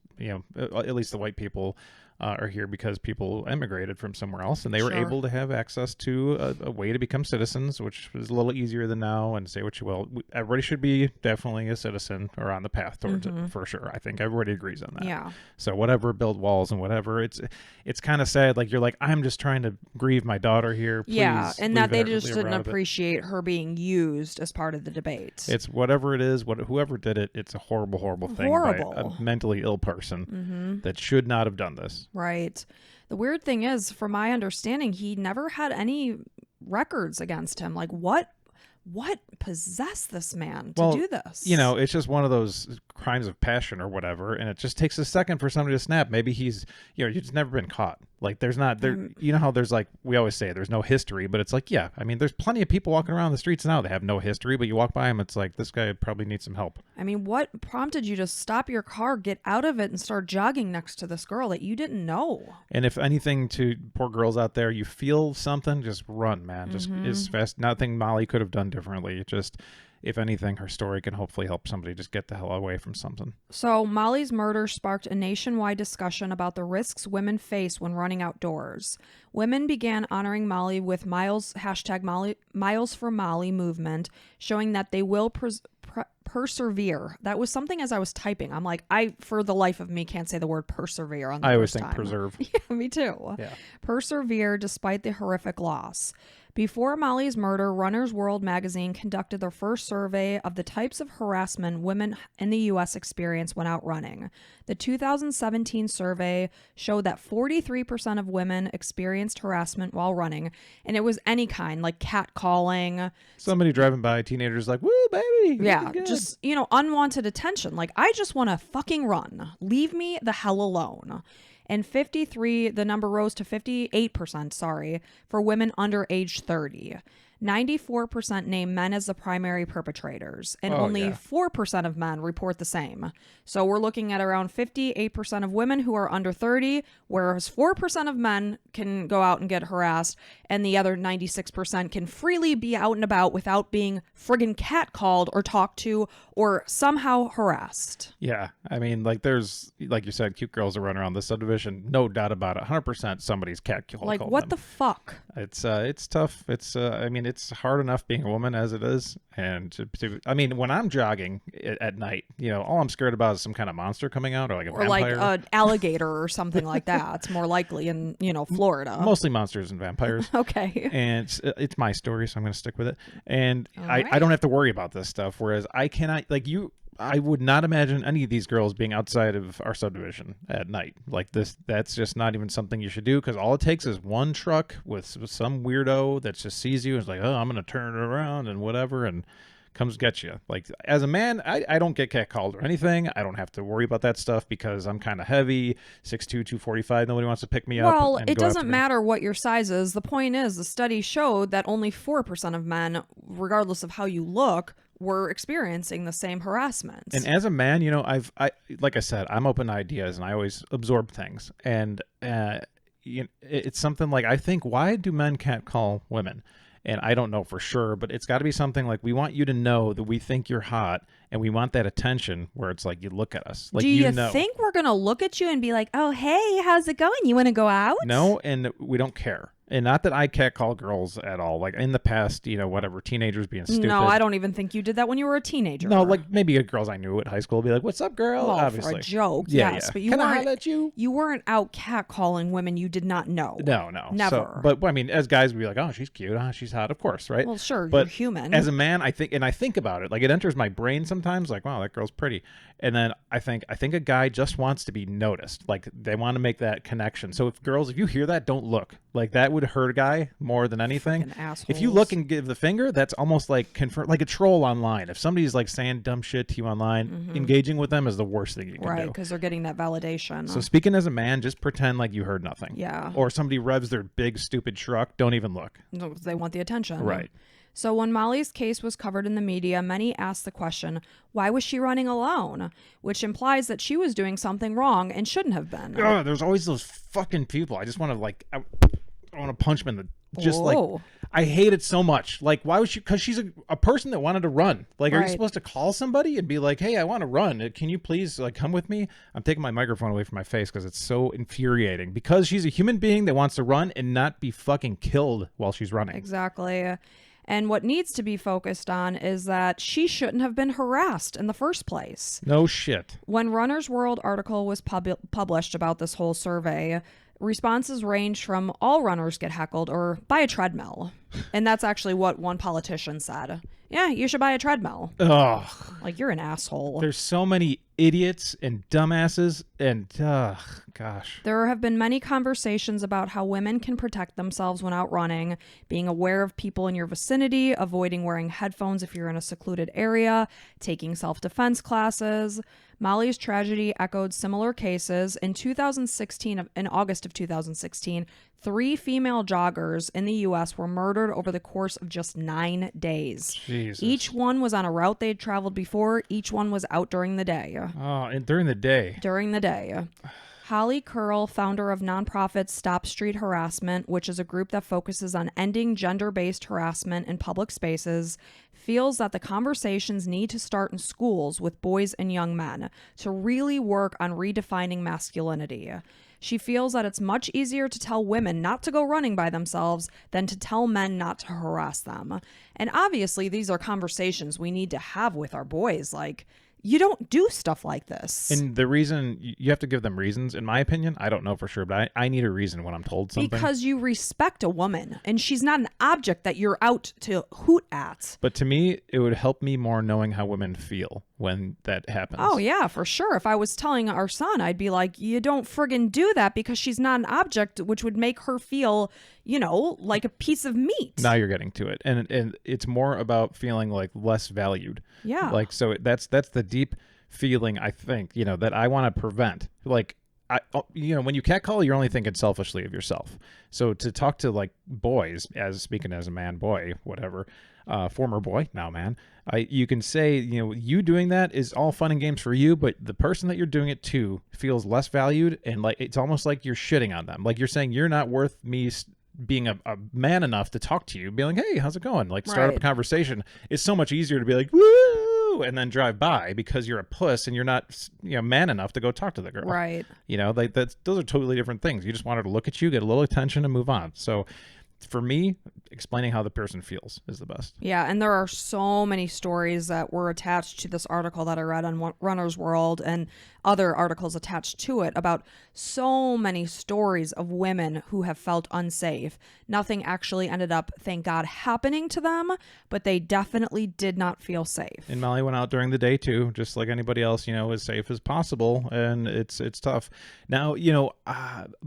at least the white people are here because people emigrated from somewhere else and they were able to have access to a way to become citizens, which is a little easier than now. And say what you will, everybody should be definitely a citizen or on the path towards it for sure. I think everybody agrees on that. Yeah. So whatever, build walls and whatever. It's kind of sad. Like you're like, I'm just trying to grieve my daughter here. Please and that they just didn't appreciate her being used as part of the debate. It's whatever it is, whoever did it, it's a horrible, horrible thing by a mentally ill person that should not have done this. Right. The weird thing is, from my understanding, he never had any records against him. Like, what possessed this man to do this? It's just one of those crimes of passion or whatever, and it just takes a second for somebody to snap. Maybe he's, he's never been caught. Like, there's not there. You know how there's, like, we always say there's no history, but it's like, yeah, I mean, there's plenty of people walking around the streets now that have no history, but you walk by them, it's like, this guy probably needs some help. I mean, what prompted you to stop your car, get out of it, and start jogging next to this girl that you didn't know? And if anything, to poor girls out there, you feel something, just run, man. Just as fast. Nothing Mollie could have done differently. Just, if anything, her story can hopefully help somebody just get the hell away from something. So Mollie's murder sparked a nationwide discussion about the risks women face when running outdoors. Women began honoring Mollie with Miles for Mollie movement, showing that they will persevere. That was something as I was typing. I'm like, I, for the life of me, can't say the word persevere on the I always first think time. preserve. Yeah, me too. Yeah. Persevere despite the horrific loss. Before Mollie's murder, Runner's World magazine conducted their first survey of the types of harassment women in the U.S. experience when out running. The 2017 survey showed that 43% of women experienced harassment while running, and it was any kind, like catcalling. Somebody driving by, teenagers like, woo, baby. Yeah, just, unwanted attention. Like, I just want to fucking run. Leave me the hell alone. And the number rose to 58%, for women under age 30. 94% name men as the primary perpetrators, and only 4% of men report the same. So we're looking at around 58% of women who are under 30, whereas 4% of men can go out and get harassed, and the other 96% can freely be out and about without being friggin' catcalled or talked to or somehow harassed. Yeah, I mean, like, there's, like you said, cute girls that run around this subdivision, no doubt about it. 100% somebody's catcalling. Like, what the fuck? It's tough. It's hard enough being a woman as it is, and when I'm jogging at night, all I'm scared about is some kind of monster coming out, or like a vampire, like an alligator or something like that. It's more likely in Florida. Mostly monsters and vampires. Okay. And it's my story, so I'm going to stick with it. And All I don't have to worry about this stuff. Whereas I cannot, I would not imagine any of these girls being outside of our subdivision at night like this. That's just not even something you should do, because all it takes is one truck with some weirdo that just sees you and is like, oh, I'm going to turn it around and whatever, and comes get you. Like, as a man, I don't get catcalled or anything. I don't have to worry about that stuff because I'm kind of heavy, 6'2", 245. Nobody wants to pick me up. Well, it doesn't matter what your size is. The point is, the study showed that only 4% of men, regardless of how you look, were experiencing the same harassment. And as a man, I like I said, I'm open to ideas and I always absorb things. And it's something like, I think, why do men catcall women? And I don't know for sure, but it's got to be something like, we want you to know that we think you're hot, and we want that attention where it's like, you look at us. Like, do you think we're going to look at you and be like, oh, hey, how's it going? You want to go out? No, and we don't care. And not that I catcall girls at all. Like, in the past, whatever, teenagers being stupid. No, I don't even think you did that when you were a teenager. No, like, maybe girls I knew at high school would be like, what's up, girl? Well, obviously. for a joke, yeah, yes. Yeah. But you Can I weren't, holler at you? You weren't out catcalling women you did not know. No. Never. So, but, I mean, as guys, we'd be like, oh, she's cute. Oh, she's hot. Of course, right? Well, sure, but you're human. As a man, I think about it. Like, it enters my brain sometimes, like, wow, that girl's pretty. And then I think a guy just wants to be noticed. Like, they want to make that connection. So if you hear that, don't look. Like, that would hurt a guy more than anything. If you look and give the finger, that's almost like like a troll online. If somebody's like saying dumb shit to you online, engaging with them is the worst thing you can do. Right, because they're getting that validation. So speaking as a man, just pretend like you heard nothing. Yeah. Or somebody revs their big stupid truck, don't even look. No, they want the attention. Right. So when Mollie's case was covered in the media, many asked the question, why was she running alone? Which implies that she was doing something wrong and shouldn't have been. Oh, there's always those fucking people. I just want to I want to punch them in the Whoa. I hate it so much. Like, why was she? Because she's a person that wanted to run. Like, are you supposed to call somebody and be like, hey, I want to run. Can you please come with me? I'm taking my microphone away from my face because it's so infuriating. Because she's a human being that wants to run and not be fucking killed while she's running. Exactly. And what needs to be focused on is that she shouldn't have been harassed in the first place. No shit. When Runner's World article was published about this whole survey, responses range from all runners get heckled or buy a treadmill. And that's actually what one politician said. Yeah, you should buy a treadmill. Ugh. Like, you're an asshole. There's so many idiots and dumbasses and gosh. There have been many conversations about how women can protect themselves when out running, being aware of people in your vicinity, avoiding wearing headphones if you're in a secluded area, taking self-defense classes. Mollie's tragedy echoed similar cases. In August of 2016, 3 female joggers in the U.S. were murdered over the course of just 9 days. Jesus. Each one was on a route they'd traveled before. Each one was out during the day. Oh, and during the day. During the day. Holly Curl, founder of nonprofit Stop Street Harassment, which is a group that focuses on ending gender-based harassment in public spaces, feels that the conversations need to start in schools with boys and young men to really work on redefining masculinity. She feels that it's much easier to tell women not to go running by themselves than to tell men not to harass them. And obviously, these are conversations we need to have with our boys. Like, you don't do stuff like this. And the reason, you have to give them reasons, in my opinion. I don't know for sure, but I need a reason when I'm told something. Because you respect a woman, and she's not an object that you're out to hoot at. But to me, it would help me more knowing how women feel when that happens. Oh, yeah, for sure. If I was telling our son, I'd be like, you don't friggin' do that because she's not an object, which would make her feel, like a piece of meat. Now you're getting to it. And it's more about feeling like less valued. Yeah. Like, so that's the deep feeling, I think, that I want to prevent. Like, when you catcall, you're only thinking selfishly of yourself. So to talk to like boys, speaking as a man, boy, whatever, former boy, now man, you can say, you doing that is all fun and games for you, but the person that you're doing it to feels less valued, and like it's almost like you're shitting on them. Like you're saying you're not worth me being a man enough to talk to you, be like, hey, how's it going? Like start up a conversation. It's so much easier to be like, woo, and then drive by because you're a puss and you're not, man enough to go talk to the girl. Right. Like those are totally different things. You just want her to look at you, get a little attention, and move on. So for me, explaining how the person feels is the best. Yeah, and there are so many stories that were attached to this article that I read on Runner's World and other articles attached to it about so many stories of women who have felt unsafe. Nothing actually ended up, thank God, happening to them, but they definitely did not feel safe. And Mollie went out during the day too, just like anybody else, as safe as possible, and it's tough. Now,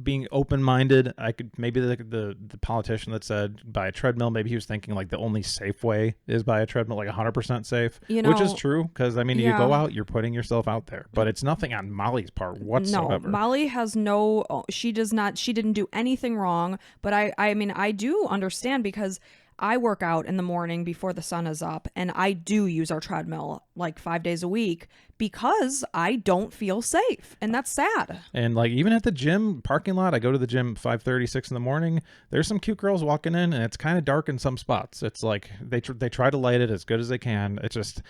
being open-minded, I could maybe the politician that said buy a treadmill, maybe he was thinking like the only safe way is buy a treadmill, like 100% safe, which is true, because you go out, you're putting yourself out there, but it's nothing on Mollie's part whatsoever. No, Mollie has she didn't do anything wrong, but I do understand because I work out in the morning before the sun is up, and I do use our treadmill like 5 days a week because I don't feel safe, and that's sad. And like even at the gym parking lot, I go to the gym 5:30, 6 in the morning. There's some cute girls walking in, and it's kind of dark in some spots. It's like they try to light it as good as they can. It's just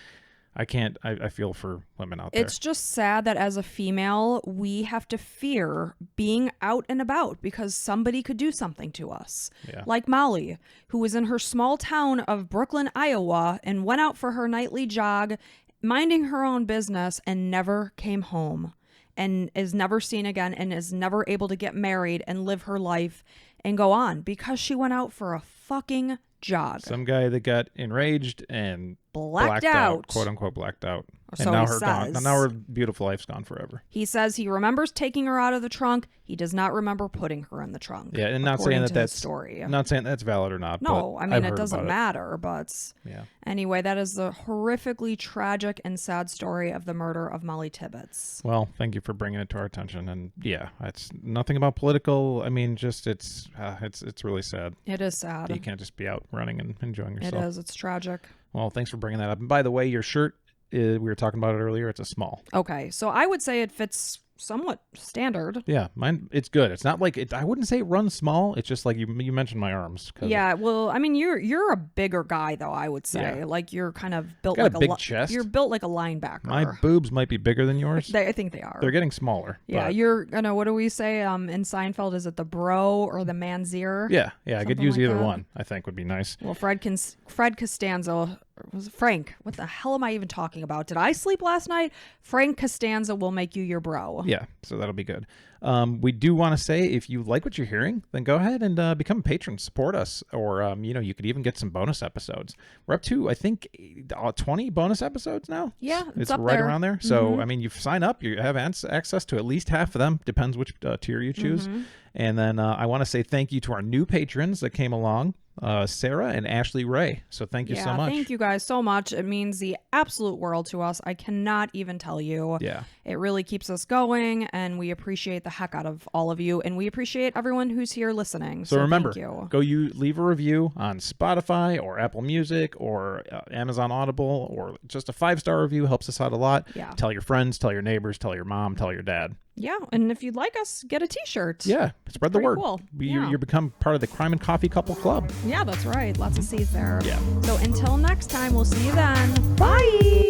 I can't. I feel for women out there. It's just sad that as a female, we have to fear being out and about because somebody could do something to us. Yeah. Like Mollie, who was in her small town of Brooklyn, Iowa, and went out for her nightly jog, minding her own business, and never came home, and is never seen again, and is never able to get married and live her life and go on because she went out for a fucking jog. Some guy that got enraged and blacked out, quote unquote blacked out, so and now he says. now her beautiful life's gone forever. He says he remembers taking her out of the trunk. He does not remember putting her in the trunk. Yeah, and not saying that's story. Not saying that's valid or not. No, but it doesn't matter. But yeah. Anyway, that is the horrifically tragic and sad story of the murder of Mollie Tibbets. Well, thank you for bringing it to our attention. And yeah, it's nothing about political. I mean, just it's really sad. It is sad. You can't just be out running and enjoying yourself. It is. It's tragic. Well, thanks for bringing that up. And by the way, your shirt, we were talking about it earlier. It's a small. Okay, so I would say it fits somewhat standard. Yeah, mine. It's good. It's not like it. I wouldn't say it runs small. It's just like you mentioned my arms. Yeah, well, I mean, you're a bigger guy though. I would say, like you're kind of built like a big chest. You're built like a linebacker. My boobs might be bigger than yours. I think they are. They're getting smaller. Yeah, but... you're. What do we say? In Seinfeld, is it the bro or the man's ear? Yeah. I could use like either that. one. I think would be nice. Well, Fred Costanzo was it Frank? What the hell am I even talking about? Did I sleep last night? Frank Costanza will make you your bro. Yeah, so that'll be good. We do want to say, if you like what you're hearing, then go ahead and become a patron, support us, or you could even get some bonus episodes. We're up to, I think, 20 bonus episodes now. Yeah, it's up right there. around there. So I mean, you sign up, you have access to at least half of them. Depends which tier you choose. And then I want to say thank you to our new patrons that came along. Sarah and Ashley Ray. So thank you so much. Thank you guys so much. It means the absolute world to us. I cannot even tell you. Yeah. It really keeps us going, and we appreciate the heck out of all of you, and we appreciate everyone who's here listening. So remember, thank you. Leave a review on Spotify or Apple Music or Amazon Audible, or just a 5-star review helps us out a lot. Yeah. Tell your friends, tell your neighbors, tell your mom, tell your dad. Yeah, and if you'd like us, get a t-shirt. Yeah, spread the word. Cool. You become part of the Crime and Coffee Couple Club. Yeah, that's right. Lots of C's there. Yeah. So until next time, we'll see you then. Bye!